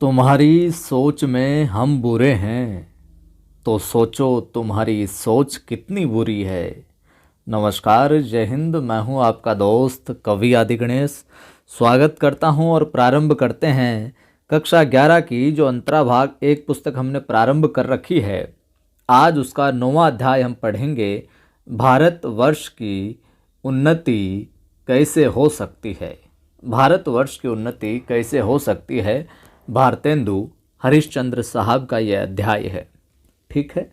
तुम्हारी सोच में हम बुरे हैं तो सोचो तुम्हारी सोच कितनी बुरी है। नमस्कार, जय हिंद। मैं हूं आपका दोस्त कवि आदि गणेश। स्वागत करता हूं और प्रारंभ करते हैं कक्षा 11 की जो अंतराभाग एक पुस्तक हमने प्रारंभ कर रखी है। आज उसका 9वां अध्याय हम पढ़ेंगे। भारतवर्ष की उन्नति कैसे हो सकती है। भारतवर्ष की उन्नति कैसे हो सकती है, भारतेंदु हरिश्चंद्र साहब का यह अध्याय है। ठीक है,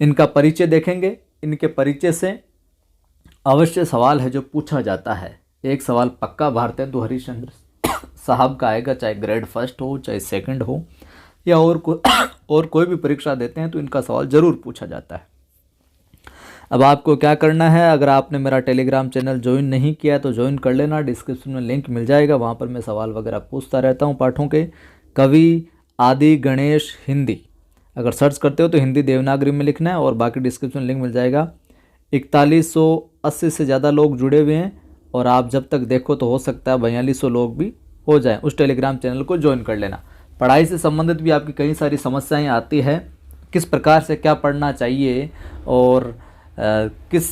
इनका परिचय देखेंगे। इनके परिचय से अवश्य सवाल है जो पूछा जाता है। एक सवाल पक्का भारतेंदु हरिश्चंद्र साहब का आएगा, चाहे ग्रेड फर्स्ट हो चाहे सेकंड हो या और कोई भी परीक्षा देते हैं तो इनका सवाल जरूर पूछा जाता है। अब आपको क्या करना है, अगर आपने मेरा टेलीग्राम चैनल ज्वाइन नहीं किया तो ज्वाइन कर लेना। डिस्क्रिप्शन में लिंक मिल जाएगा, वहाँ पर मैं सवाल वगैरह पूछता रहता हूँ पाठों के। कवि आदि गणेश हिंदी अगर सर्च करते हो तो हिंदी देवनागरी में लिखना है और बाकी डिस्क्रिप्शन लिंक मिल जाएगा। 4180 से ज़्यादा लोग जुड़े हुए हैं और आप जब तक देखो तो हो सकता है 4200 लोग भी हो जाएं। उस टेलीग्राम चैनल को ज्वाइन कर लेना। पढ़ाई से संबंधित भी आपकी कई सारी समस्याएं आती है, किस प्रकार से क्या पढ़ना चाहिए और किस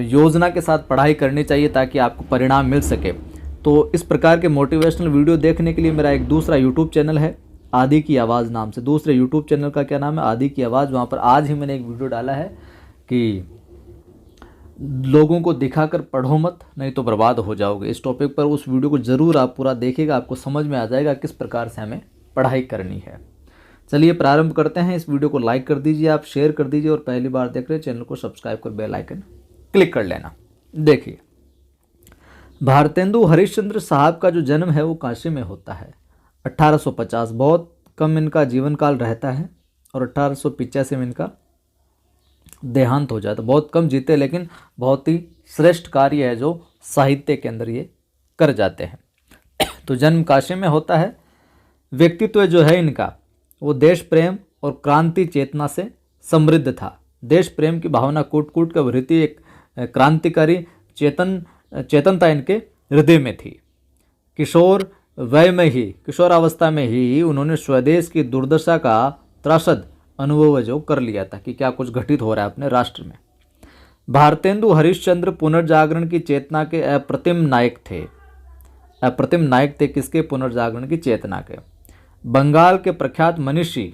योजना के साथ पढ़ाई करनी चाहिए ताकि आपको परिणाम मिल सके। तो इस प्रकार के मोटिवेशनल वीडियो देखने के लिए मेरा एक दूसरा यूट्यूब चैनल है आदि की आवाज़ नाम से। दूसरे यूट्यूब चैनल का क्या नाम है, आदि की आवाज़। वहाँ पर आज ही मैंने एक वीडियो डाला है कि लोगों को दिखाकर पढ़ो मत, नहीं तो बर्बाद हो जाओगे। इस टॉपिक पर उस वीडियो को ज़रूर आप पूरा देखिएगा, आपको समझ में आ जाएगा किस प्रकार से हमें पढ़ाई करनी है। चलिए प्रारंभ करते हैं। इस वीडियो को लाइक कर दीजिए, आप शेयर कर दीजिए और पहली बार देख रहे हैं चैनल को सब्सक्राइब कर बेल आइकन क्लिक कर लेना। देखिए, भारतेंदु हरिश्चंद्र साहब का जो जन्म है वो काशी में होता है 1850। बहुत कम इनका जीवन काल रहता है और 1885 में इनका देहांत हो जाता है। बहुत कम जीते लेकिन बहुत ही श्रेष्ठ कार्य है जो साहित्य के अंदर ये कर जाते हैं। तो जन्म काशी में होता है। व्यक्तित्व जो है इनका वो देश प्रेम और क्रांति चेतना से समृद्ध था। देश प्रेम की भावना कूट कूट कर भरी थी। एक क्रांतिकारी चेतनता इनके हृदय में थी। किशोरावस्था में ही उन्होंने स्वदेश की दुर्दशा का त्रासद अनुभव जो कर लिया था कि क्या कुछ घटित हो रहा है अपने राष्ट्र में। भारतेंदु हरिश्चंद्र पुनर्जागरण की चेतना के अप्रतिम नायक थे। अप्रतिम नायक थे किसके? पुनर्जागरण की चेतना के। बंगाल के प्रख्यात मनीषी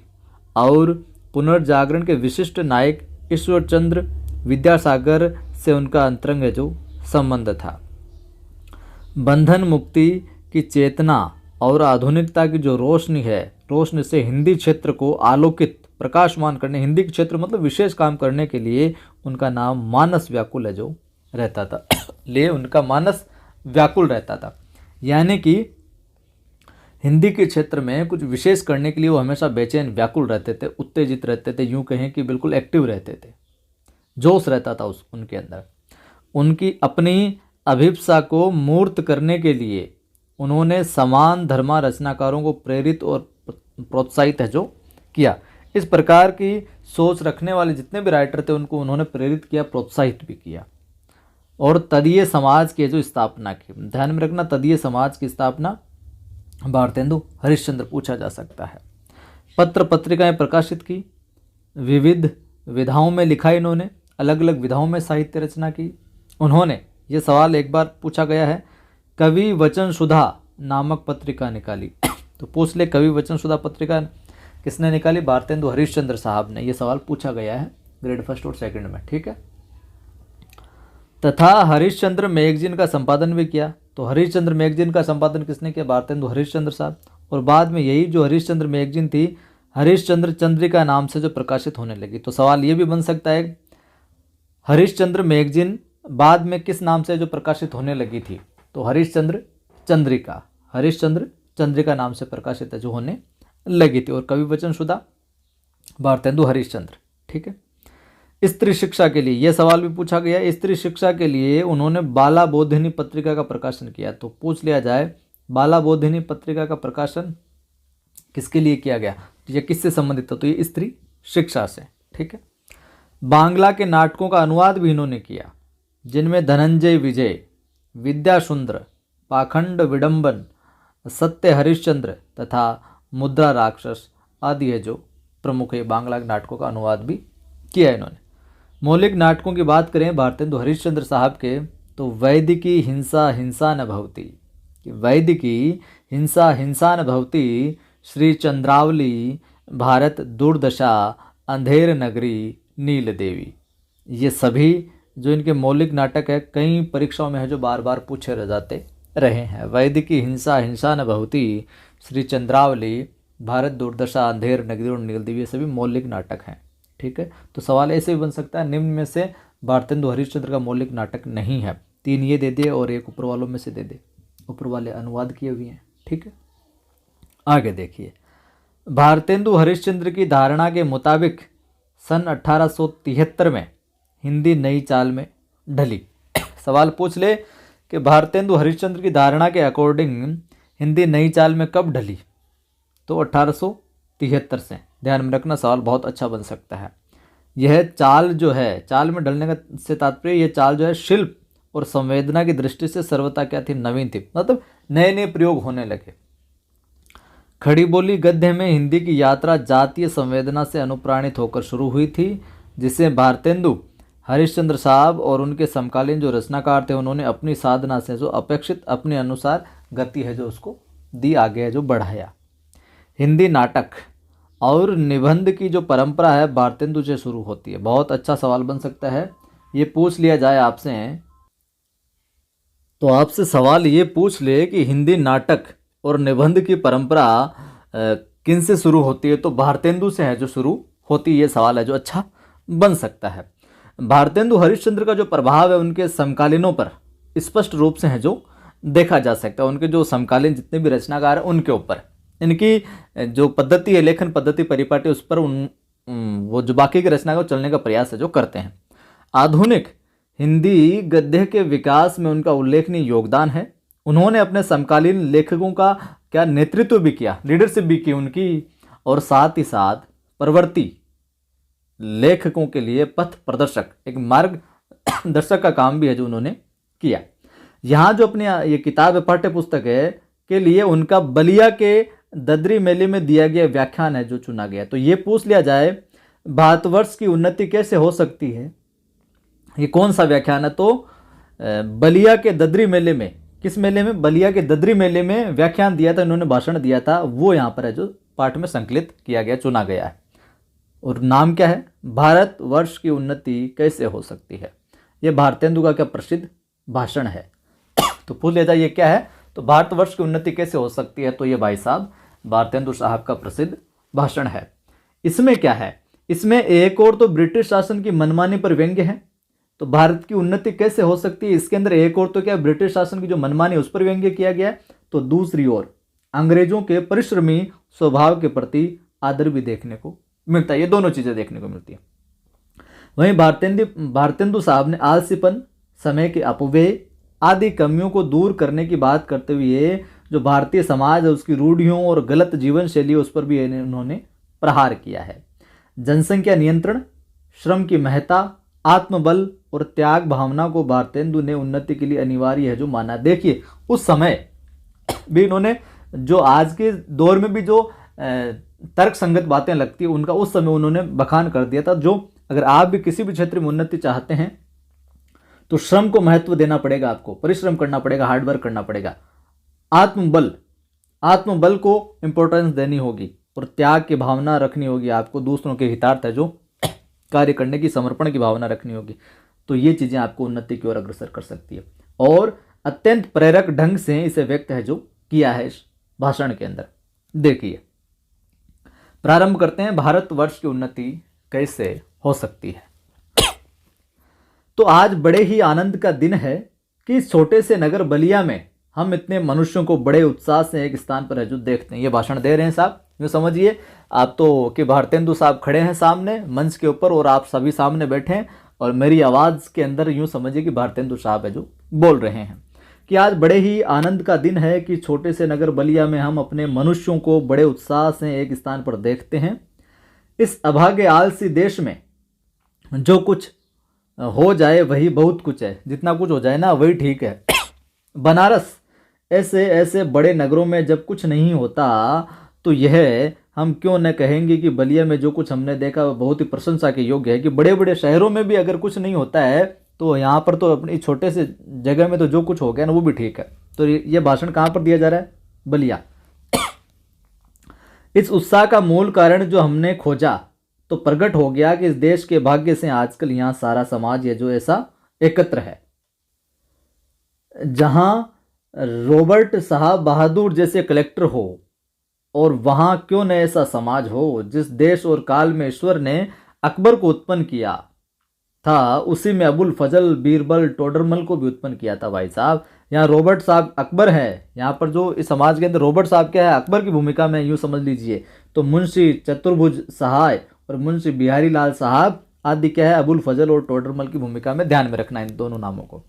और पुनर्जागरण के विशिष्ट नायक ईश्वरचंद्र विद्यासागर से उनका अंतरंग जो संबंध था। बंधन मुक्ति की चेतना और आधुनिकता की जो रोशनी से हिंदी क्षेत्र को आलोकित प्रकाशमान करने, हिंदी क्षेत्र मतलब विशेष काम करने के लिए उनका नाम मानस व्याकुल है जो रहता था। ले उनका मानस व्याकुल रहता था, यानी कि हिंदी के क्षेत्र में कुछ विशेष करने के लिए वो हमेशा बेचैन व्याकुल रहते थे, उत्तेजित रहते थे, यूं कहें कि बिल्कुल एक्टिव रहते थे। जोश रहता था उनके अंदर। उनकी अपनी अभिप्सा को मूर्त करने के लिए उन्होंने समान धर्मा रचनाकारों को प्रेरित और प्रोत्साहित है जो किया। इस प्रकार की सोच रखने वाले जितने भी राइटर थे उनको उन्होंने प्रेरित किया, प्रोत्साहित भी किया और तदीय समाज की जो स्थापना की। ध्यान में रखना, तदीय समाज की स्थापना भारतेंदु हरिश्चंद्र पूछा जा सकता है। पत्र पत्रिकाएं प्रकाशित की, विविध विधाओं में लिखा, इन्होंने अलग अलग विधाओं में साहित्य रचना की। उन्होंने, ये सवाल एक बार पूछा गया है, कवि वचन सुधा नामक पत्रिका निकाली। तो पूछ ले, कवि वचन सुधा पत्रिका किसने निकाली? भारतेंदु हरिश्चंद्र साहब ने। यह सवाल पूछा गया है ग्रेड फर्स्ट और सेकंड में। ठीक है। तथा हरिश्चंद्र मैगजीन का संपादन भी किया। तो हरिश्चंद्र मैगजीन का संपादन किसने किया? भारतेंदु हरिश्चंद्र साहब। और बाद में यही जो हरिश्चंद्र मैगजीन थी हरिश्चंद्र चंद्रिका नाम से जो प्रकाशित होने लगी। तो सवाल ये भी बन सकता है, हरिश्चंद्र मैगजीन बाद में किस नाम से जो प्रकाशित होने लगी थी? तो हरिश्चंद्र चंद्रिका नाम से प्रकाशित जो होने लगी थी। और कवि वचन सुधा भारतेंदु हरिश्चंद्र। ठीक है। स्त्री शिक्षा के लिए यह सवाल भी पूछा गया। स्त्री शिक्षा के लिए उन्होंने बाला बोधिनी पत्रिका का प्रकाशन किया। तो पूछ लिया जाए, बाला बोधिनी पत्रिका का प्रकाशन किसके लिए किया गया, यह किससे संबंधित था? तो ये स्त्री शिक्षा से। ठीक है। बांग्ला के नाटकों का अनुवाद भी इन्होंने किया, जिनमें धनंजय विजय, विद्यासुंदर, पाखंड विडंबन, सत्य हरिश्चंद्र तथा मुद्रा राक्षस आदि है जो प्रमुख है। बांग्ला के नाटकों का अनुवाद भी किया है इन्होंने। मौलिक नाटकों की बात करें भारतेंदु हरिश्चंद्र साहब के, तो वैदिकी हिंसा हिंसा न भवती, वैदिकी हिंसा हिंसा न भवती, श्री चंद्रावली, भारत दुर्दशा, अंधेर नगरी, नील देवी, ये सभी जो इनके मौलिक नाटक है कई परीक्षाओं में है जो बार बार पूछे रह जाते रहे हैं। वैदिकी हिंसा हिंसा न भवती, श्री चंद्रावली, भारत दुर्दशा, अंधेर नगरी और नील देवी, ये सभी मौलिक नाटक हैं। ठीक है, तो सवाल ऐसे भी बन सकता है निम्न में से भारतेंदु हरिश्चंद्र का मौलिक नाटक नहीं है। 3 ये दे दे और एक ऊपर वालों में से दे दे, ऊपर वाले अनुवाद किए हुए हैं। ठीक है, आगे देखिए। भारतेंदु हरिश्चंद्र की धारणा के मुताबिक सन 1873 में हिंदी नई चाल में ढली। सवाल पूछ ले कि भारतेंदु हरिश्चंद्र की धारणा के अकॉर्डिंग हिंदी नई चाल में कब ढली, तो 1873 से। ध्यान में रखना, सवाल बहुत अच्छा बन सकता है। यह चाल जो है, चाल में ढलने का से तात्पर्य यह चाल जो है शिल्प और संवेदना की दृष्टि से सर्वथा क्या थी, नवीन थी, मतलब नए नए प्रयोग होने लगे। खड़ी बोली गद्य में हिंदी की यात्रा जातीय संवेदना से अनुप्राणित होकर शुरू हुई थी, जिसे भारतेंदु हरिश्चंद्र साहब और उनके समकालीन जो रचनाकार थे उन्होंने अपनी साधना से जो अपेक्षित अपने अनुसार गति है जो उसको दी, आगे है जो बढ़ाया। हिंदी नाटक और निबंध की जो परंपरा है भारतेंदु से शुरू होती है। बहुत अच्छा सवाल बन सकता है, ये पूछ लिया जाए आपसे, तो आपसे सवाल ये पूछ ले कि हिंदी नाटक और निबंध की परंपरा किन से शुरू होती है, तो भारतेंदु से है जो शुरू होती है। ये सवाल है जो अच्छा बन सकता है। भारतेंदु हरिश्चंद्र का जो प्रभाव है उनके समकालीनों पर स्पष्ट रूप से है जो देखा जा सकता है। उनके जो समकालीन जितने भी रचनाकार हैं उनके ऊपर इनकी जो पद्धति है, लेखन पद्धति, परिपाटी, उस पर वो जो बाकी के रचनाकार चलने का प्रयास है जो करते हैं। आधुनिक हिंदी गद्य के विकास में उनका उल्लेखनीय योगदान है। उन्होंने अपने समकालीन लेखकों का क्या नेतृत्व भी किया, लीडरशिप भी की उनकी, और साथ ही साथ प्रवर्ती लेखकों के लिए पथ प्रदर्शक, एक मार्गदर्शक का काम भी है जो उन्होंने किया। यहाँ जो अपनी ये किताब है, पाठ्य पुस्तक है, के लिए उनका बलिया के ददरी मेले में दिया गया व्याख्यान है जो चुना गया। तो ये पूछ लिया जाए भारतवर्ष की उन्नति कैसे हो सकती है, ये कौन सा व्याख्यान है, तो बलिया के ददरी मेले में, किस मेले में, बलिया के ददरी मेले में व्याख्यान दिया था, इन्होंने भाषण दिया था, वो यहाँ पर है जो पाठ में संकलित किया गया, चुना गया है। और नाम क्या है, भारतवर्ष की उन्नति कैसे हो सकती है। ये भारतेंदु का क्या प्रसिद्ध भाषण है। तो पूछ लिया जाए ये क्या है, तो भारतवर्ष की उन्नति कैसे हो सकती है, तो ये भाई साहब भारतेंदु साहब का प्रसिद्ध भाषण है। इसमें क्या है, इसमें एक और तो ब्रिटिश शासन की मनमानी पर व्यंग्य है, तो भारत की उन्नति कैसे हो सकती है, इसके अंदर एक और तो क्या ब्रिटिश शासन की जो मनमानी उस पर व्यंग्य किया गया है, तो दूसरी ओर अंग्रेजों के परिश्रमी स्वभाव के प्रति आदर भी देखने को मिलता है। ये दोनों चीजें देखने को मिलती है। वहीं भारतेंदु साहब ने आलसीपन, समय के अपव्यय आदि कमियों को दूर करने की बात करते हुए जो भारतीय समाज है उसकी रूढ़ियों और गलत जीवन शैली उस पर भी उन्होंने प्रहार किया है। जनसंख्या नियंत्रण, श्रम की महत्ता, आत्मबल और त्याग भावना को भारतेंदु ने उन्नति के लिए अनिवार्य है जो माना। देखिए उस समय भी इन्होंने जो आज के दौर में भी जो तर्क संगत बातें लगती है उनका उस समय उन्होंने बखान कर दिया था। जो अगर आप भी किसी भी क्षेत्र में उन्नति चाहते हैं तो श्रम को महत्व देना पड़ेगा, आपको परिश्रम करना पड़ेगा, हार्डवर्क करना पड़ेगा, आत्मबल को इंपॉर्टेंस देनी होगी और त्याग की भावना रखनी होगी, आपको दूसरों के हितार्थ है जो कार्य करने की समर्पण की भावना रखनी होगी। तो ये चीजें आपको उन्नति की ओर अग्रसर कर सकती है। और अत्यंत प्रेरक ढंग से इसे व्यक्त है जो किया है इस भाषण के अंदर। देखिए प्रारंभ करते हैं, भारतवर्ष की उन्नति कैसे हो सकती है। तो आज बड़े ही आनंद का दिन है कि इस छोटे से नगर बलिया में हम इतने मनुष्यों को बड़े उत्साह से एक स्थान पर है जो देखते हैं। ये भाषण दे रहे हैं साहब, यूँ समझिए आप तो कि भारतेंदु साहब खड़े हैं सामने मंच के ऊपर और आप सभी सामने बैठे हैं और मेरी आवाज़ के अंदर यूँ समझिए कि भारतेंदु साहब है जो बोल रहे हैं कि आज बड़े ही आनंद का दिन है कि छोटे से नगर बलिया में हम अपने मनुष्यों को बड़े उत्साह से एक स्थान पर देखते हैं। इस अभागे आलसी देश में जो कुछ हो जाए वही बहुत कुछ है, जितना कुछ हो जाए ना वही ठीक है। बनारस ऐसे ऐसे बड़े नगरों में जब कुछ नहीं होता तो यह हम क्यों न कहेंगे कि बलिया में जो कुछ हमने देखा वो बहुत ही प्रशंसा के योग्य है। कि बड़े बड़े शहरों में भी अगर कुछ नहीं होता है तो यहाँ पर तो अपनी छोटे से जगह में तो जो कुछ हो गया ना वो भी ठीक है। तो ये भाषण कहाँ पर दिया जा रहा है? बलिया। इस उत्साह का मूल कारण जो हमने खोजा तो प्रकट हो गया कि इस देश के भाग्य से आजकल यहाँ सारा समाज ये जो ऐसा एकत्र है, जहां रॉबर्ट साहब बहादुर जैसे कलेक्टर हो, और वहां क्यों न ऐसा समाज हो जिस देश और काल में ईश्वर ने अकबर को उत्पन्न किया था, उसी में अबुल फजल बीरबल टोडरमल को भी उत्पन्न किया था। भाई साहब, यहाँ रॉबर्ट साहब अकबर है, यहाँ पर जो इस समाज के अंदर रॉबर्ट साहब क्या है? अकबर की भूमिका में, यूँ समझ लीजिए। तो मुंशी चतुर्भुज सहाय और मुंशी बिहारी लाल साहब आदि क्या है? अबुल फजल और टोडरमल की भूमिका में ध्यान में रखना इन दोनों नामों को।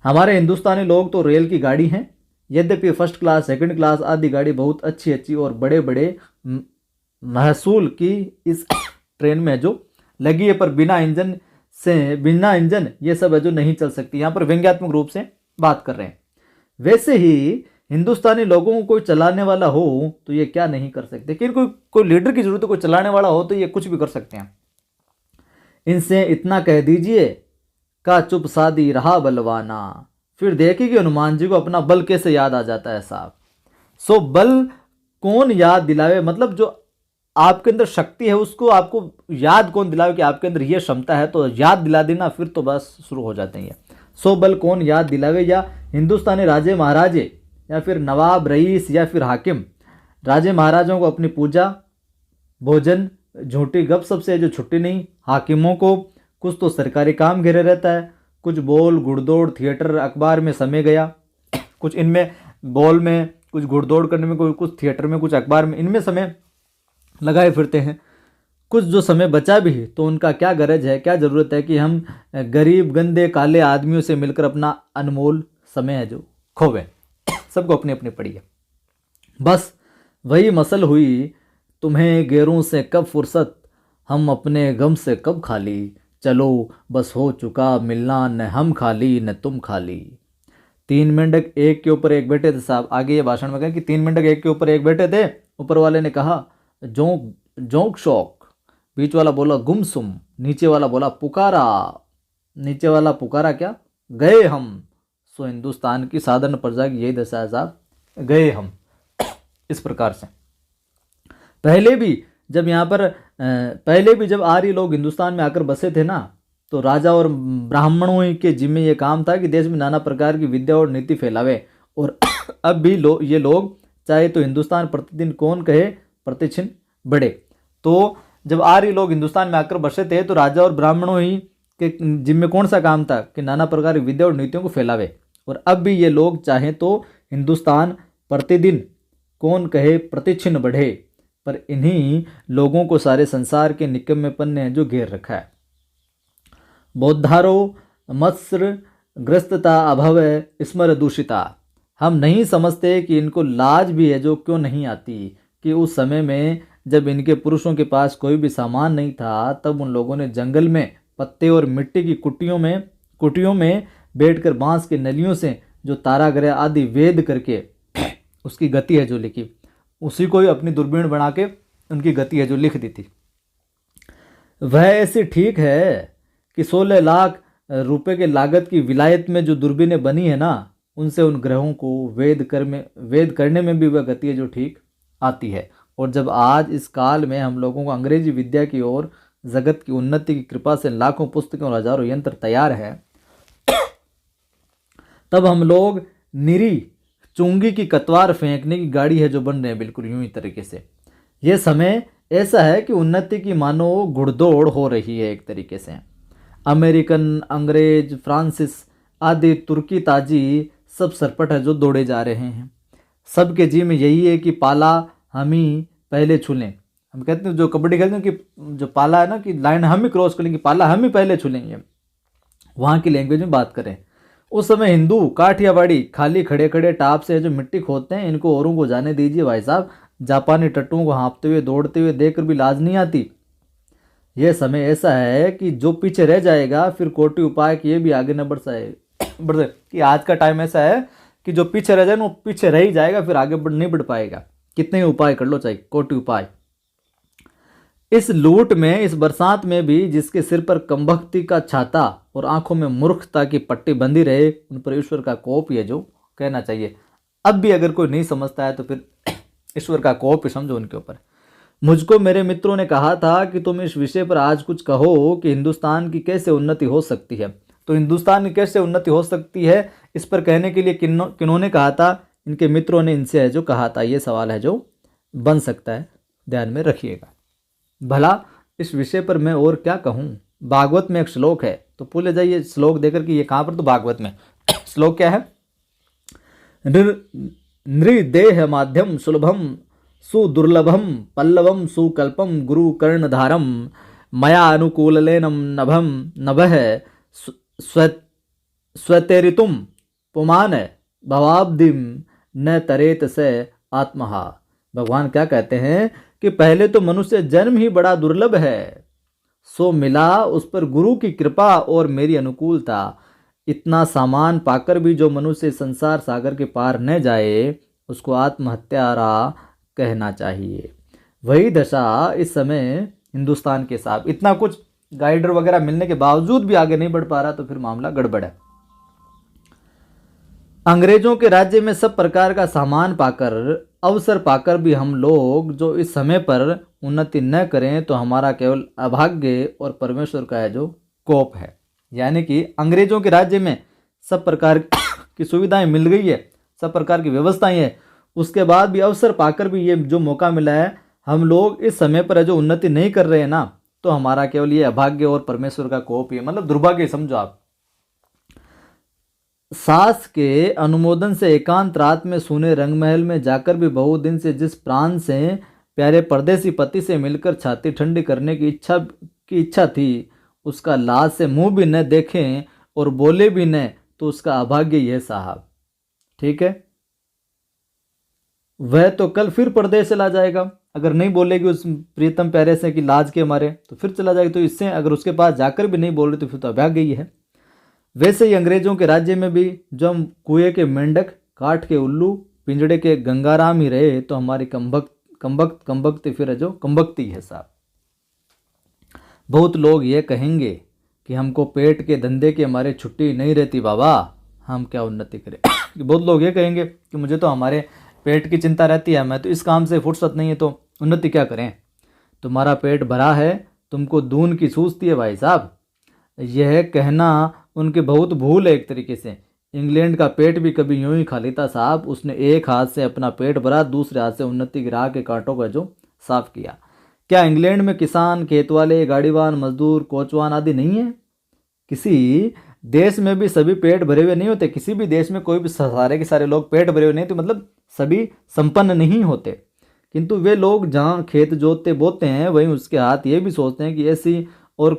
हमारे हिंदुस्तानी लोग तो रेल की गाड़ी हैं, यद्यपि फर्स्ट क्लास सेकंड क्लास आदि गाड़ी बहुत अच्छी अच्छी और बड़े बड़े महसूल की इस ट्रेन में जो लगी है, पर बिना इंजन ये सब है जो नहीं चल सकती। यहाँ पर व्यंग्यात्मक रूप से बात कर रहे हैं। वैसे ही हिंदुस्तानी लोगों को कोई चलाने वाला हो तो ये क्या नहीं कर सकते? कि कोई लीडर की जरूरत है, कोई चलाने वाला हो तो ये कुछ भी कर सकते हैं। इनसे इतना कह दीजिए का चुप सादी रहा बलवाना, फिर देखिए कि हनुमान जी को अपना बल कैसे याद आ जाता है साहब। सो बल कौन याद दिलावे, मतलब जो आपके अंदर शक्ति है उसको आपको याद कौन दिलावे कि आपके अंदर ये क्षमता है, तो याद दिला देना, फिर तो बस शुरू हो जाते हैं। सो बल कौन याद दिलावे, या हिंदुस्तानी राजे महाराजे या फिर नवाब रईस या फिर हाकिम, राजे महाराजों को अपनी पूजा भोजन झूठी गपशप से जो छुट्टी नहीं। हाकिमों को कुछ तो सरकारी काम घेरे रहता है, कुछ बोल गुड़दौड़ थिएटर अखबार में समय गया, कुछ इनमें बॉल में, कुछ घुड़दौड़ करने में, कुछ थिएटर में, कुछ अखबार में, इनमें समय लगाए फिरते हैं। कुछ जो समय बचा भी तो उनका क्या गरज है, क्या ज़रूरत है कि हम गरीब गंदे काले आदमियों से मिलकर अपना अनमोल समय है जो खोवे। सबको अपनी अपनी पड़ी है। बस वही मसल हुई, तुम्हें गैरों से कब फुर्सत, हम अपने गम से कब खाली, चलो बस हो चुका मिलना, न हम खाली न तुम खाली। 3 मेंढक एक के ऊपर एक बैठे थे साहब। आगे ये भाषण में कहा कि 3 मेंढक एक के ऊपर एक बैठे थे। ऊपर वाले ने कहा जोंक जोंक शौक, बीच वाला बोला गुमसुम, नीचे वाला बोला पुकारा। नीचे वाला पुकारा क्या? गए हम। सो हिंदुस्तान की साधारण प्रजा की यही दशा है साहब, गए हम। इस प्रकार से पहले भी जब आर्य लोग हिंदुस्तान में आकर बसे थे ना, तो राजा और ब्राह्मणों के जिम्मे ये काम था कि देश में नाना प्रकार की विद्या और नीति फैलावे। और अब भी ये लोग चाहे तो हिंदुस्तान प्रतिदिन कौन कहे प्रतिक्षण बढ़े। तो जब आर्य लोग हिंदुस्तान में आकर बसे थे तो राजा और ब्राह्मणों ही के जिम्मे कौन सा काम था कि नाना प्रकार की विद्या और नीतियों को फैलावे। और अब भी ये लोग चाहें तो हिंदुस्तान प्रतिदिन कौन कहे प्रतिक्षण बढ़े, पर इन्हीं लोगों को सारे संसार के निकम्मेपन ने जो घेर रखा है। बौद्धारो मत्सर ग्रस्तता अभव स्मर दूषिता। हम नहीं समझते कि इनको लाज भी है जो क्यों नहीं आती कि उस समय में जब इनके पुरुषों के पास कोई भी सामान नहीं था, तब उन लोगों ने जंगल में पत्ते और मिट्टी की कुटियों में बैठकर बांस के नलियों से जो ताराग्रह आदि वेद करके उसकी गति है जो लिखी, उसी को ही अपनी दूरबीन बना के उनकी गति है जो लिख दी थी। वह ऐसी ठीक है कि 16 लाख रुपए के लागत की विलायत में जो दूरबीनें बनी है ना, उनसे उन ग्रहों को वेद करने में भी वह गति है जो ठीक आती है। और जब आज इस काल में हम लोगों को अंग्रेजी विद्या की ओर जगत की उन्नति की कृपा से लाखों पुस्तकें और हजारों यंत्र तैयार है, तब हम लोग निरी चुंगी की कतवार फेंकने की गाड़ी है जो बन रहे हैं बिल्कुल यूं ही तरीके से। यह समय ऐसा है कि उन्नति की मानो घुड़दौड़ हो रही है एक तरीके से। अमेरिकन, अंग्रेज, फ्रांसिस आदि तुर्की ताजी सब सरपट है जो दौड़े जा रहे हैं। सबके जी में यही है कि पाला हम ही पहले छू लें। हम कहते हैं जो कबड्डी खेलते हैं कि जो पाला है ना कि लाइन हम ही क्रॉस कर लेंगे, पाला हम ही पहले छू लेंगे। वहाँ की लैंग्वेज में बात करें, उस समय हिंदू काठियावाड़ी खाली खड़े खड़े टाप से जो मिट्टी खोदते हैं, इनको औरों को जाने दीजिए भाई साहब। जापानी टट्टुओं को हाँपते हुए दौड़ते हुए देखकर भी लाज नहीं आती। यह समय ऐसा है कि जो पीछे रह जाएगा फिर कोटि उपाय किए भी आगे न बढ़ सके। कि आज का टाइम ऐसा है कि जो पीछे रह जाए वो पीछे रह ही जाएगा, फिर आगे नहीं बढ़ पाएगा। कितने उपाय कर लो, चाहे कोटि उपाय। इस लूट में, इस बरसात में भी जिसके सिर पर कमबख्ती का छाता और आंखों में मूर्खता की पट्टी बंधी रहे, उन पर ईश्वर का कोप ये जो कहना चाहिए। अब भी अगर कोई नहीं समझता है तो फिर ईश्वर का कोप ही समझो उनके ऊपर। मुझको मेरे मित्रों ने कहा था कि तुम इस विषय पर आज कुछ कहो कि हिंदुस्तान की कैसे उन्नति हो सकती है। तो हिंदुस्तान की कैसे उन्नति हो सकती है, इस पर कहने के लिए किन्होंने कहा था? इनके मित्रों ने इनसे है जो कहा था। ये सवाल है जो बन सकता है, ध्यान में रखिएगा। भला इस विषय पर मैं और क्या कहूँ। भागवत में एक श्लोक है, तो भूल जाइए श्लोक देकर कि ये कहाँ पर, तो भागवत में श्लोक क्या है? नृदेह माध्यम सुलभम सुदुर्लभम पल्लवम सुकल्पम गुरु कर्णधारम मया अनुकूलेन नभम नभः स्वतेरितुम पुमान भवाब्दिम न तरेत से आत्महा। भगवान क्या कहते हैं कि पहले तो मनुष्य जन्म ही बड़ा दुर्लभ है, सो मिला उस पर गुरु की कृपा और मेरी अनुकूलता। इतना सामान पाकर भी जो मनुष्य संसार सागर के पार न जाए, उसको आत्महत्यारा कहना चाहिए। वही दशा इस समय हिंदुस्तान के साथ, इतना कुछ गाइडर वगैरह मिलने के बावजूद भी आगे नहीं बढ़ पा रहा, तो फिर मामला गड़बड़ है। अंग्रेजों के राज्य में सब प्रकार का सामान पाकर, अवसर पाकर भी हम लोग जो इस समय पर उन्नति न करें, तो हमारा केवल अभाग्य और परमेश्वर का है जो कोप है। यानी कि अंग्रेजों के राज्य में सब प्रकार की सुविधाएं मिल गई है, सब प्रकार की व्यवस्थाएं हैं, उसके बाद भी अवसर पाकर भी ये जो मौका मिला है, हम लोग इस समय पर जो उन्नति नहीं कर रहे हैं ना, तो हमारा केवल ये अभाग्य और परमेश्वर का कोप ही, मतलब दुर्भाग्य समझो आप। सास के अनुमोदन से एकांत रात में सूने रंगमहल में जाकर भी बहुत दिन से जिस प्राण से प्यारे परदेसी पति से मिलकर छाती ठंडी करने की इच्छा थी, उसका लाज से मुंह भी न देखें और बोले भी न, तो उसका अभाग्य यह साहब। ठीक है, वह तो कल फिर परदेश चला जाएगा। अगर नहीं बोलेगी उस प्रीतम प्यारे से कि लाज के मारे, तो फिर चला जाएगा। तो इससे अगर उसके पास जाकर भी नहीं बोल रही, तो फिर तो अभाग्य ही है। वैसे ही अंग्रेजों के राज्य में भी जो हम कुएं के मेंढक, काठ के उल्लू, पिंजड़े के गंगाराम ही रहे, तो हमारी कमबख्ती फिर है जो कमबख्ती है साहब। बहुत लोग ये कहेंगे कि हमको पेट के धंधे की हमारे छुट्टी नहीं रहती बाबा, हम क्या उन्नति करें। बहुत लोग ये कहेंगे कि मुझे तो हमारे पेट की चिंता रहती है, मैं तो इस काम से फुर्सत नहीं है, तो उन्नति क्या करें। तुम्हारा पेट भरा है, तुमको दून की सूझती है भाई साहब। यह कहना उनकी बहुत भूल है एक तरीके से। इंग्लैंड का पेट भी कभी यूं ही खा लेता साहब। उसने एक हाथ से अपना पेट भरा, दूसरे हाथ से उन्नति की राह के कांटों का जो साफ किया। क्या इंग्लैंड में किसान, खेत वाले, गाड़ीवान, मजदूर, कोचवान आदि नहीं है? किसी देश में भी सभी पेट भरे हुए नहीं होते। किसी भी देश में कोई भी सारे के सारे लोग पेट भरे हुए नहीं, तो मतलब सभी संपन्न नहीं होते। किंतु वे लोग जहाँ खेत जोतते बोते हैं, वहीं उसके हाथ ये भी सोचते हैं कि ऐसी और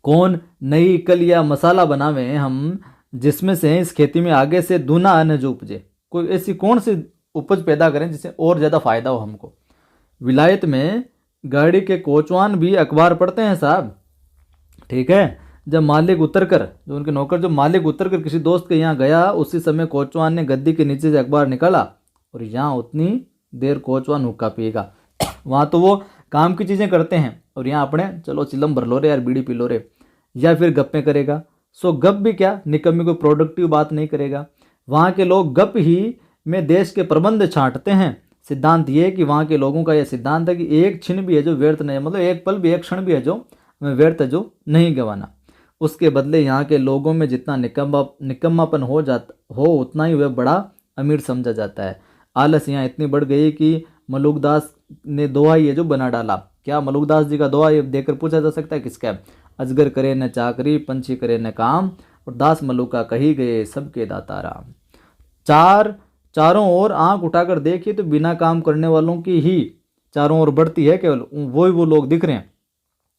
कौन नई इकल या मसाला बनावे हम, जिसमें से इस खेती में आगे से दूना अनाज उपजे। कोई ऐसी कौन सी उपज पैदा करें जिससे और ज़्यादा फायदा हो हमको। विलायत में गाड़ी के कोचवान भी अखबार पढ़ते हैं साहब। ठीक है, जब मालिक उतरकर, जो उनके नौकर, जो मालिक उतरकर किसी दोस्त के यहाँ गया, उसी समय कोचवान ने गद्दी के नीचे से अखबार निकाला, और यहाँ उतनी देर कोचवान हुक्का पिएगा। वहाँ तो वो काम की चीज़ें करते हैं, और यहाँ अपने चलो चिलम भर लो रे यार, बीड़ी पी लो रे, या फिर गप्पे करेगा। सो गप भी क्या, निकम्मी कोई प्रोडक्टिव बात नहीं करेगा। वहाँ के लोग गप ही में देश के प्रबंध छांटते हैं। सिद्धांत ये है कि वहाँ के लोगों का यह सिद्धांत है कि एक क्षण भी है जो व्यर्थ नहीं, मतलब एक पल भी, एक क्षण भी है जो व्यर्थ है जो नहीं गंवाना। उसके बदले यहाँ के लोगों में जितना निकम्मापन हो उतना ही वह बड़ा अमीर समझा जाता है। आलस यहाँ इतनी बढ़ गई कि मलुकदास ने दोहा ये जो बना डाला। क्या मलुकदास जी का दोहा ये देकर पूछा जा सकता है किसका है? अजगर करे न चाकरी, पंछी करे न काम, और दास मलुका कही गए सबके दाता राम। चारों ओर आंख उठाकर देखिए तो बिना काम करने वालों की ही चारों ओर बढ़ती है, केवल वो लोग दिख रहे हैं।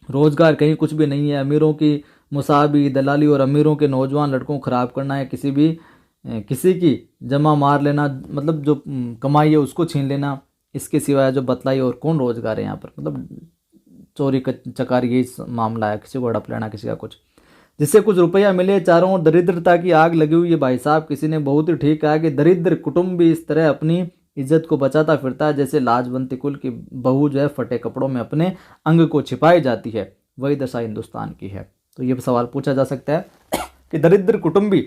रोजगार कहीं कुछ भी नहीं है। अमीरों की मुसाबी, दलाली और अमीरों के नौजवान लड़कों को खराब करना है, किसी की जमा मार लेना, मतलब जो कमाई है उसको छीन लेना, इसके सिवाय जो बतलाई और कौन रोजगार है यहाँ पर। मतलब चोरी चकारी यही मामला है, किसी को हड़प लेना, किसी का कुछ, जिससे कुछ रुपया मिले। चारों ओर दरिद्रता की आग लगी हुई है भाई साहब। किसी ने बहुत ही ठीक कहा कि दरिद्र कुटुंब भी इस तरह अपनी इज्जत को बचाता फिरता है, जैसे लाजवंती कुल की बहू जो है फटे कपड़ों में अपने अंग को छिपाई जाती है, वही दशा हिंदुस्तान की है। तो ये सवाल पूछा जा सकता है कि दरिद्र कुटुंबी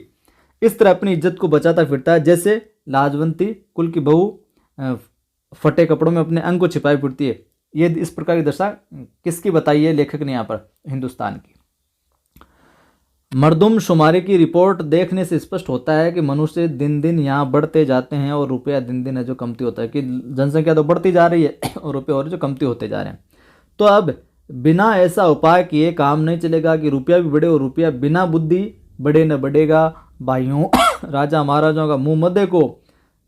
इस तरह अपनी इज्जत को बचाता फिरता है जैसे लाजवंती कुल की बहू फटे कपड़ों में अपने अंग को छिपाई फिरती है। ये इस प्रकार की दशा किसकी बताई है लेखक ने यहाँ पर? हिंदुस्तान की। मरदमशुमारी की रिपोर्ट देखने से स्पष्ट होता है कि मनुष्य दिन दिन यहाँ बढ़ते जाते हैं और रुपया दिन दिन है जो कमती होता है, कि जनसंख्या तो बढ़ती जा रही है और रुपये और जो कमती होते जा रहे हैं। तो अब बिना ऐसा उपाय किए काम नहीं चलेगा कि रुपया भी बढ़े, और रुपया बिना बुद्धि बढ़े न बढ़ेगा। भाइयों राजा महाराजाओं का मुंह मत देखो,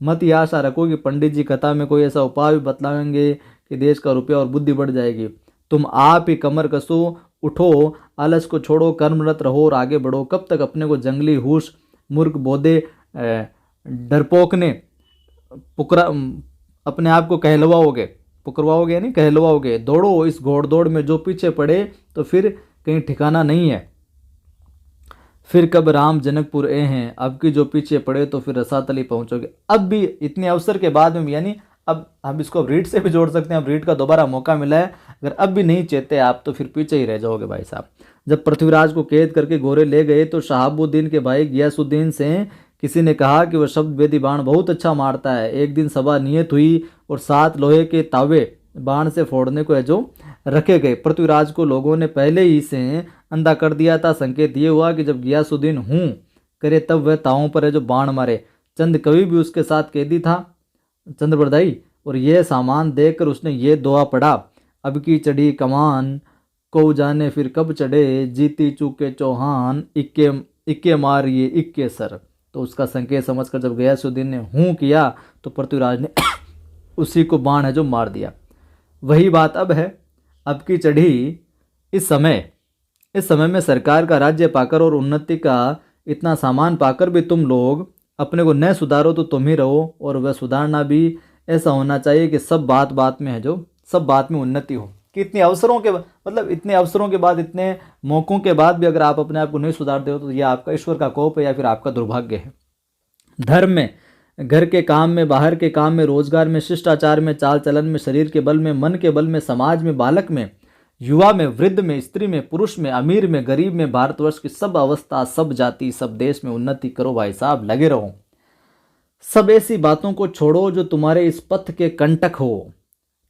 मत ये आशा रखो कि पंडित जी कथा में कोई ऐसा उपाय भी बतलाएंगे कि देश का रुपया और बुद्धि बढ़ जाएगी। तुम आप ही कमर कसो, उठो, आलस को छोड़ो, कर्मरत रहो और आगे बढ़ो। कब तक अपने को जंगली हुश, मूर्ख, बोधे, डरपोक ने पुकरा अपने आप को कहलवाओगे, पुकरवाओगे नहीं कहलवाओगे। दौड़ो इस घोड़दौड़ में, जो पीछे पड़े तो फिर कहीं ठिकाना नहीं है। फिर कब राम जनकपुर ए हैं, अब की जो पीछे पड़े तो फिर रसातली पहुंचोगे। अब भी इतने अवसर के बाद में, यानी अब हम इसको रीड से भी जोड़ सकते हैं। अब रीड का दोबारा मौका मिला है, अगर अब भी नहीं चेते आप तो फिर पीछे ही रह जाओगे भाई साहब। जब पृथ्वीराज को कैद करके गोरे ले गए तो शहाबुद्दीन के भाई गियासुद्दीन से किसी ने कहा कि वह शब्द वेदी बाण बहुत अच्छा मारता है। एक दिन सभा नियत हुई और 7 लोहे के तावे बाण से फोड़ने को है जो रखे गए। पृथ्वीराज को लोगों ने पहले ही से अंधा कर दिया था। संकेत ये हुआ कि जब गियासुद्दीन हूँ करे तब वह तावों पर है जो बाण मारे। चंद कवि भी उसके साथ कैदी था, चंद्रबरदाई, और यह सामान देखकर उसने ये दुआ पढ़ा, अब की चढ़ी कमान को जाने फिर कब चढ़े, जीती चूके चौहान इक्के इक्के मारिए इक्के सर। तो उसका संकेत समझकर जब गियासुद्दीन ने हूँ किया तो पृथ्वीराज ने उसी को बाण है जो मार दिया। वही बात अब है, अब की चढ़ी इस समय में सरकार का राज्य पाकर और उन्नति का इतना सामान पाकर भी तुम लोग अपने को न सुधारो तो तुम ही रहो। और वह सुधारना भी ऐसा होना चाहिए कि सब बात में है जो सब बात में उन्नति हो। कि इतने अवसरों के इतने अवसरों के बाद, इतने मौकों के बाद भी अगर आप अपने आप को नहीं सुधारते हो तो यह आपका ईश्वर का कोप है या फिर आपका दुर्भाग्य है। धर्म में, घर के काम में, बाहर के काम में, रोजगार में, शिष्टाचार में, चाल चलन में, शरीर के बल में, मन के बल में, समाज में, बालक में, युवा में, वृद्ध में, स्त्री में, पुरुष में, अमीर में, गरीब में, भारतवर्ष की सब अवस्था, सब जाति, सब देश में उन्नति करो भाई साहब, लगे रहो। सब ऐसी बातों को छोड़ो जो तुम्हारे इस पथ के कंटक हो।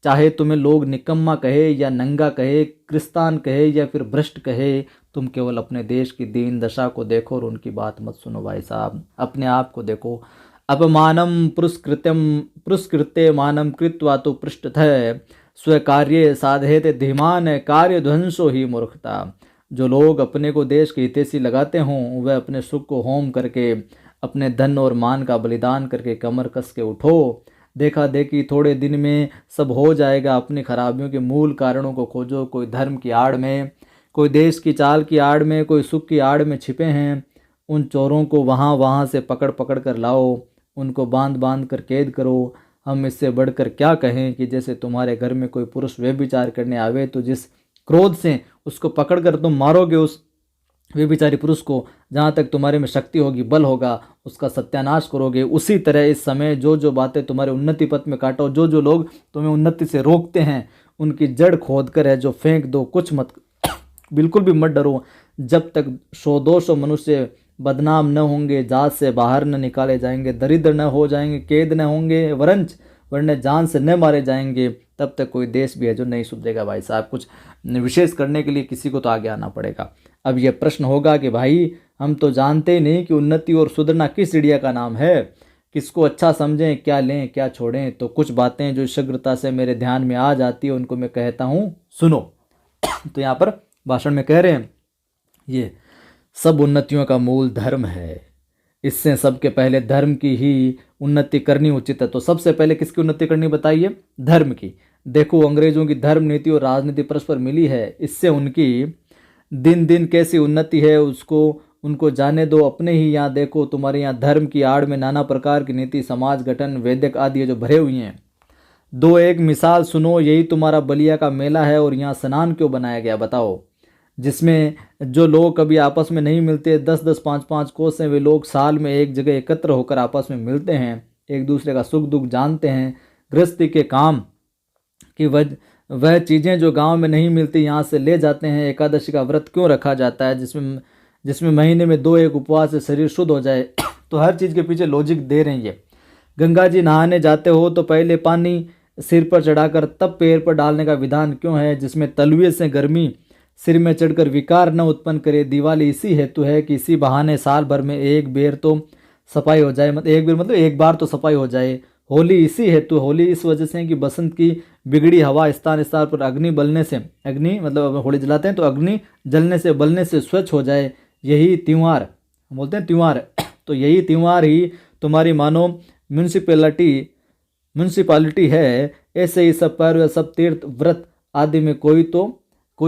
चाहे तुम्हें लोग निकम्मा कहे या नंगा कहे, क्रिस्तान कहे या फिर भ्रष्ट कहे, तुम केवल अपने देश की दीन दशा को देखो और उनकी बात मत सुनो भाई साहब। अपने आप को देखो। अपमानम पुरस्कृत्य मानम कृत्वा तो पृष्ठतः स्वीकार्य साधेते धीमान कार्य ध्वंसो ही मूर्खता। जो लोग अपने को देश के हितैषी लगाते हों वह अपने सुख को होम करके, अपने धन और मान का बलिदान करके कमर कस के उठो। देखा देखी थोड़े दिन में सब हो जाएगा। अपनी खराबियों के मूल कारणों को खोजो। कोई धर्म की आड़ में, कोई देश की चाल की आड़ में, कोई सुख की आड़ में छिपे हैं। उन चोरों को वहाँ से पकड़ कर लाओ, उनको बांध कर कैद करो। हम इससे बढ़कर क्या कहें कि जैसे तुम्हारे घर में कोई पुरुष व्यभिचार करने आवे तो जिस क्रोध से उसको पकड़कर तुम मारोगे उस व्यभिचारी पुरुष को, जहाँ तक तुम्हारे में शक्ति होगी, बल होगा, उसका सत्यानाश करोगे। उसी तरह इस समय जो बातें तुम्हारे उन्नति पथ में काटो, जो लोग तुम्हें उन्नति से रोकते हैं, उनकी जड़ खोद कर है जो फेंक दो। कुछ मत, बिल्कुल भी मत डरो। जब तक 100-200 मनुष्य बदनाम न होंगे, जात से बाहर न निकाले जाएंगे, दरिद्र न हो जाएंगे, कैद न होंगे, वरना जान से न मारे जाएंगे, तब तक कोई देश भी है जो नहीं सुधरेगा भाई साहब। कुछ विशेष करने के लिए किसी को तो आगे आना पड़ेगा। अब यह प्रश्न होगा कि भाई हम तो जानते नहीं कि उन्नति और सुधरना किस चिड़िया का नाम है, किसको अच्छा समझें, क्या लें क्या छोड़ें। तो कुछ बातें जो शीघ्रता से मेरे ध्यान में आ जाती है उनको मैं कहता हूँ, सुनो। तो यहाँ पर भाषण में कह रहे हैं, ये सब उन्नतियों का मूल धर्म है। इससे सबके पहले धर्म की ही उन्नति करनी उचित है। तो सबसे पहले किसकी उन्नति करनी बताइए? धर्म की। देखो अंग्रेजों की धर्म नीति और राजनीति परस्पर मिली है, इससे उनकी दिन दिन कैसी उन्नति है उनको जाने दो। अपने ही यहाँ देखो, तुम्हारे यहाँ धर्म की आड़ में नाना प्रकार की नीति, समाज गठन, वैदिक आदि जो भरे हुए हैं। दो एक मिसाल सुनो, यही तुम्हारा बलिया का मेला है और यहाँ स्नान क्यों बनाया गया बताओ? जिसमें जो लोग कभी आपस में नहीं मिलते, 10-10, 5-5 कोस हैं, वे लोग साल में एक जगह एकत्र होकर आपस में मिलते हैं, एक दूसरे का सुख दुख जानते हैं। गृहस्थी के काम कि वह चीज़ें जो गांव में नहीं मिलती यहाँ से ले जाते हैं। एकादशी का व्रत क्यों रखा जाता है, जिसमें महीने में 2 एक उपवास से शरीर शुद्ध हो जाए। तो हर चीज़ के पीछे लॉजिक दे रहे हैं ये। गंगा जी नहाने जाते हो तो पहले पानी सिर पर चढ़ाकर तब पैर पर डालने का विधान क्यों है, जिसमें तलुए से गर्मी सिर में चढ़कर विकार न उत्पन्न करे। दिवाली इसी हेतु है कि इसी बहाने साल भर में एक बेर तो सफाई हो जाए, मतलब एक बार तो सफाई हो जाए। होली इसी हेतु, होली इस वजह से कि बसंत की बिगड़ी हवा स्थान स्थान पर अग्नि बलने से, अग्नि मतलब होली जलाते हैं तो अग्नि जलने से बलने से स्वच्छ हो जाए। यही त्यौहार बोलते हैं त्यौहार। तो यही त्यौहार ही तुम्हारी मानो म्यूनसिपालिटी है। ऐसे ही सब पर्व, सब तीर्थ व्रत आदि में कोई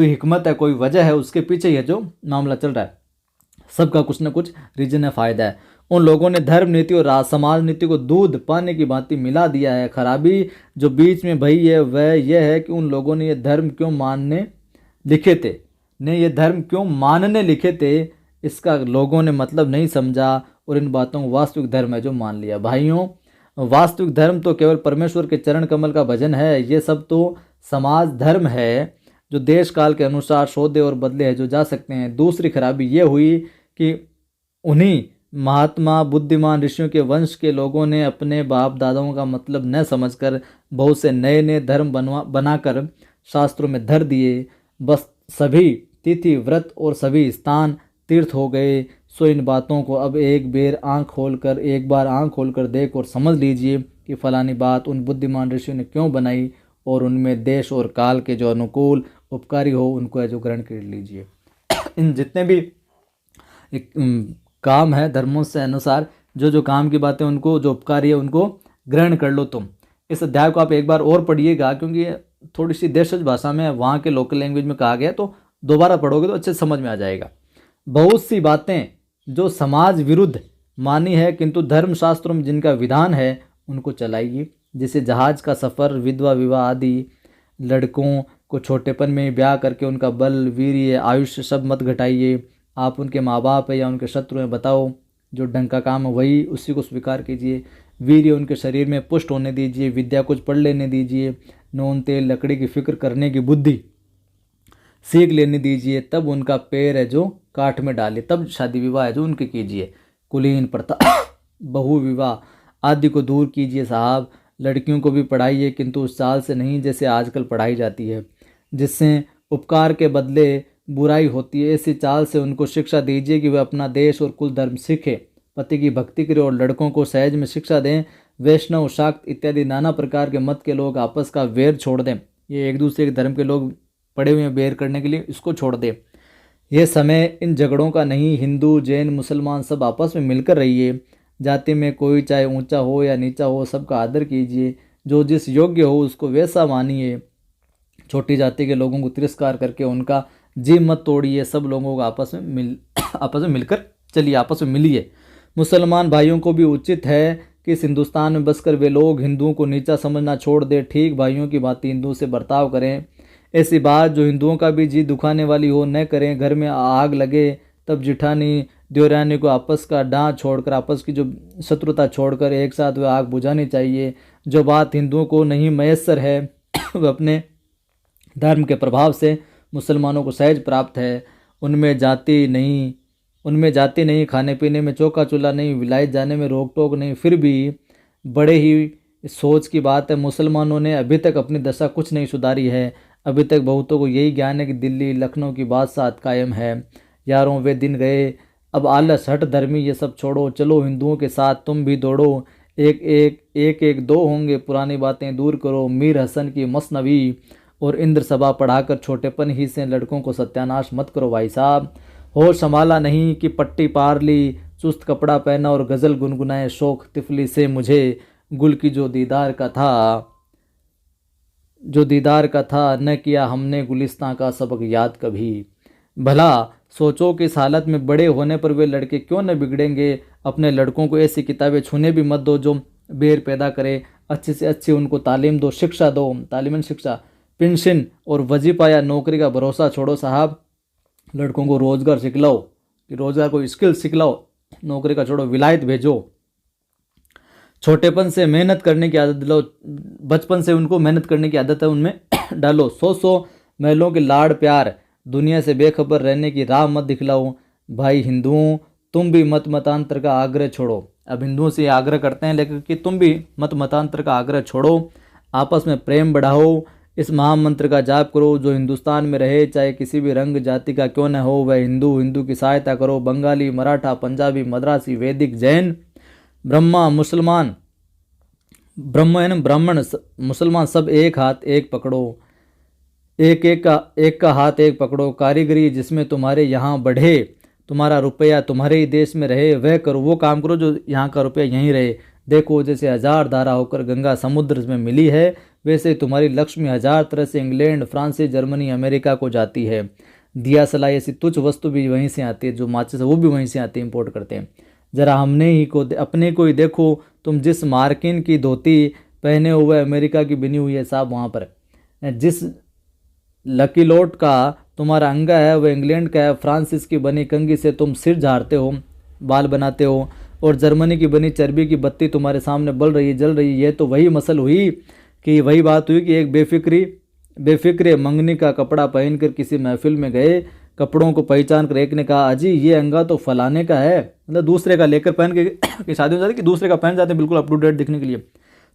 हिकमत है, कोई वजह है, उसके पीछे ये जो मामला चल रहा है। सबका कुछ न कुछ रीजन है, फायदा है। उन लोगों ने धर्म नीति और समाज नीति को दूध पाने की भांति मिला दिया है। खराबी जो बीच में भई है वह यह है कि उन लोगों ने ये धर्म क्यों मानने लिखे थे, इसका लोगों ने मतलब नहीं समझा और इन बातों को वास्तविक धर्म है जो मान लिया। भाइयों, वास्तविक धर्म तो केवल परमेश्वर के चरण कमल का भजन है। ये सब तो समाज धर्म है जो देश काल के अनुसार शोधे और बदले हैं जो जा सकते हैं। दूसरी खराबी ये हुई कि उन्हीं महात्मा बुद्धिमान ऋषियों के वंश के लोगों ने अपने बाप दादाओं का मतलब न समझकर बहुत से नए नए धर्म बनाकर शास्त्रों में धर दिए। बस सभी तिथि व्रत और सभी स्थान तीर्थ हो गए। सो इन बातों को अब एक बार आंख खोलकर देख और समझ लीजिए कि फलानी बात उन बुद्धिमान ऋषियों ने क्यों बनाई और उनमें देश और काल के जो अनुकूल उपकारी हो उनको जो ग्रहण कर लीजिए। इन जितने भी काम है धर्मों से अनुसार जो काम की बातें उनको जो उपकारी है उनको ग्रहण कर लो। तुम इस अध्याय को आप एक बार और पढ़िएगा क्योंकि थोड़ी सी देशज भाषा में वहाँ के लोकल लैंग्वेज में कहा गया, तो दोबारा पढ़ोगे तो अच्छे समझ में आ जाएगा। बहुत सी बातें जो समाज विरुद्ध मानी है किंतु धर्मशास्त्रों में जिनका विधान है उनको चलाइए। जैसे जहाज का सफ़र, विधवा विवाह आदि। लड़कों को छोटेपन में ब्याह करके उनका बल, वीर्य, आयुष्य सब मत घटाइए। आप उनके माँ बाप है या उनके शत्रु हैं, बताओ जो ढंग का काम है वही उसी को स्वीकार कीजिए। वीर्य उनके शरीर में पुष्ट होने दीजिए। विद्या कुछ पढ़ लेने दीजिए। नून तेल लकड़ी की फिक्र करने की बुद्धि सीख लेने दीजिए। तब उनका पैर है जो काठ में डालिए, तब शादी विवाह है जो उनके कीजिए। कुलीन प्रथा बहु विवाह आदि को दूर कीजिए साहब। लड़कियों को भी पढ़ाइए किंतु उस चाल से नहीं जैसे आजकल पढ़ाई जाती है, जिससे उपकार के बदले बुराई होती है। ऐसी चाल से उनको शिक्षा दीजिए कि वे अपना देश और कुल धर्म सीखें, पति की भक्ति करें और लड़कों को सहज में शिक्षा दें। वैष्णव, शाक्त इत्यादि नाना प्रकार के मत के लोग आपस का वेर छोड़ दें। ये एक दूसरे के धर्म के लोग पड़े हुए हैं वेर करने के लिए, इसको छोड़ दें। यह समय इन झगड़ों का नहीं। हिंदू, जैन, मुसलमान सब आपस में मिलकर रहिए। जाति में कोई चाहे ऊंचा हो या नीचा हो, सबका आदर कीजिए। जो जिस योग्य हो उसको वैसा मानिए। छोटी जाति के लोगों को तिरस्कार करके उनका जी मत तोड़िए। सब लोगों को आपस में मिलकर चलिए, आपस में मिलिए। मुसलमान भाइयों को भी उचित है कि इस हिंदुस्तान में बसकर वे लोग हिंदुओं को नीचा समझना छोड़ दे, ठीक भाइयों की भांति हिंदुओं से बर्ताव करें। ऐसी बात जो हिंदुओं का भी जी दुखाने वाली हो न करें। घर में आग लगे तब जिठानी देवरानी को आपस का डांट छोड़कर, आपस की जो शत्रुता छोड़कर एक साथ वह आग बुझानी चाहिए। जो बात हिंदुओं को नहीं मयस्सर है वह अपने धर्म के प्रभाव से मुसलमानों को सहज प्राप्त है। उनमें जाति नहीं, खाने पीने में चौका चूल्हा नहीं, विलायत जाने में रोक टोक नहीं। फिर भी बड़े ही सोच की बात है, मुसलमानों ने अभी तक अपनी दशा कुछ नहीं सुधारी है। अभी तक बहुतों को यही ज्ञान है कि दिल्ली लखनऊ की बादशाहत कायम है। यारों वे दिन गए, अब आलस हट धर्मी ये सब छोड़ो। चलो हिंदुओं के साथ तुम भी दौड़ो। एक दो होंगे, पुरानी बातें दूर करो। मीर हसन की मसनवी और इंद्र सभा पढ़ाकर छोटेपन ही से लड़कों को सत्यानाश मत करो भाई साहब। होश संभाला नहीं कि पट्टी पार ली, चुस्त कपड़ा पहना और गज़ल गुनगुनाए। शौक तिफली से मुझे गुल की जो दीदार का था न किया हमने गुलिस्तां का सबक याद कभी। भला सोचो कि इस हालत में बड़े होने पर वे लड़के क्यों न बिगड़ेंगे। अपने लड़कों को ऐसी किताबें छूने भी मत दो जो बेर पैदा करे। अच्छी से अच्छी उनको तालीम दो, शिक्षा दो, तालीमन शिक्षा। पेंशन और वजीफा या नौकरी का भरोसा छोड़ो साहब। लड़कों को रोज़गार सिखलाओ, कि रोज़गार को स्किल सिखलाओ। नौकरी का छोड़ो, विलायत भेजो। छोटेपन से मेहनत करने की आदत दिलाओ, बचपन से उनको मेहनत करने की आदत है उनमें डालो। 100 महलों के लाड़ प्यार, दुनिया से बेखबर रहने की राह मत दिखलाओ। भाई हिंदुओं, तुम भी मत मतांतर का आग्रह छोड़ो। अब हिंदुओं से आग्रह करते हैं लेकिन कि तुम भी मत मतांतर का आग्रह छोड़ो, आपस में प्रेम बढ़ाओ, इस महामंत्र का जाप करो। जो हिंदुस्तान में रहे चाहे किसी भी रंग जाति का क्यों न हो, वह हिंदू की सहायता करो। बंगाली, मराठा, पंजाबी, मद्रासी, वैदिक, जैन, ब्राह्मण मुसलमान सब एक हाथ एक पकड़ो, एक का हाथ एक पकड़ो। कारीगरी जिसमें तुम्हारे यहाँ बढ़े, तुम्हारा रुपया तुम्हारे ही देश में रहे, वह करो, वो काम करो जो यहाँ का रुपया यहीं रहे। देखो जैसे 1000 धारा होकर गंगा समुद्र में मिली है, वैसे तुम्हारी लक्ष्मी 1000 तरह से इंग्लैंड, फ्रांस, जर्मनी, अमेरिका को जाती है। दिया सलाई ऐसी तुच्छ वस्तु भी वहीं से आती है, जो माचिस है वो भी वहीं से आती है, इंपोर्ट करते हैं। जरा अपने को ही देखो, तुम जिस मार्किन की धोती पहने हुए अमेरिका की बनी हुई है साहब, वहाँ पर जिस लकी लोट का तुम्हारा अंगा है वह इंग्लैंड का है। फ्रांसिस की बनी कंघी से तुम सिर झाड़ते हो, बाल बनाते हो, और जर्मनी की बनी चर्बी की बत्ती तुम्हारे सामने जल रही है। ये तो वही मसल हुई कि वही बात हुई कि एक बेफिक्रे मंगनी का कपड़ा पहनकर किसी महफिल में गए। कपड़ों को पहचान कर एक ने कहा, अजी ये अंगा तो फलाने का है, मतलब दूसरे का लेकर पहन के शादी हो जाती है कि दूसरे का पहन जाते हैं बिल्कुल अप टू डेट दिखने के लिए।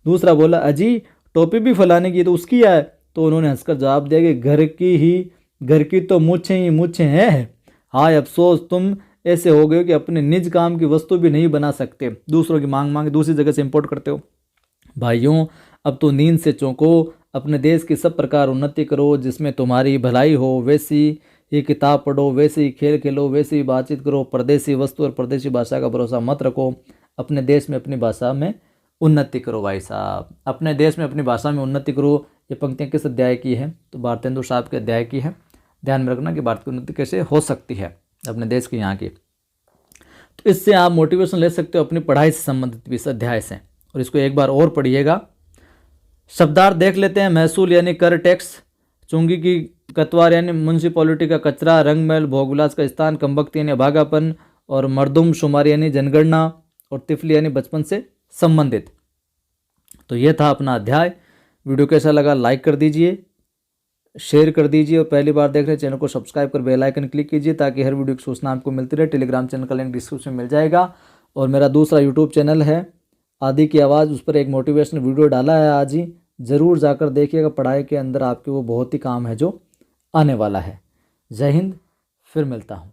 दूसरा बोला, अजी टोपी भी फलाने की, तो उसकी है। तो उन्होंने हंसकर जवाब दिया कि घर की तो मूछें हैं। हाय अफसोस, तुम ऐसे हो गए कि अपने निज काम की वस्तु भी नहीं बना सकते, दूसरों की मांग दूसरी जगह से इंपोर्ट करते हो। भाइयों, अब तो नींद से चौंको, अपने देश की सब प्रकार उन्नति करो, जिसमें तुम्हारी भलाई हो। वैसी ही किताब पढ़ो, वैसे ही खेल खेलो, वैसे ही बातचीत करो। परदेसी वस्तु और परदेसी भाषा का भरोसा मत रखो, अपने देश में अपनी भाषा में उन्नति करो। भाई साहब, अपने देश में अपनी भाषा में उन्नति करो। ये पंक्तियाँ किस अध्याय की है? तो भारतेंदु साहब के अध्याय की है। ध्यान में रखना कि भारत की उन्नति कैसे हो सकती है अपने देश की, यहाँ की। तो इससे आप मोटिवेशन ले सकते हो अपनी पढ़ाई से संबंधित भी इस अध्याय से, और इसको एक बार और पढ़िएगा। शब्दार्थ देख लेते हैं। महसूल यानी कर, टैक्स। चुंगी की कतवार यानी म्यूनसिपैलिटी का कचरा। रंगमहल भोगविलास का स्थान। कमबख्ती यानी अभागापन। और मर्दुम शुमार यानी जनगणना। और तिफली यानी बचपन से संबंधित। तो ये था अपना अध्याय। वीडियो कैसा लगा लाइक कर दीजिए, शेयर कर दीजिए, और पहली बार देख रहे चैनल को सब्सक्राइब कर बेल आइकन क्लिक कीजिए ताकि हर वीडियो की सूचना आपको मिलती रहे। टेलीग्राम चैनल का लिंक डिस्क्रिप्शन में मिल जाएगा। और मेरा दूसरा यूट्यूब चैनल है आदि की आवाज़, उस पर एक मोटिवेशनल वीडियो डाला है आज ही, ज़रूर जाकर देखिएगा। पढ़ाई के अंदर आपके वो बहुत ही काम है जो आने वाला है। जय हिंद, फिर मिलता हूँ।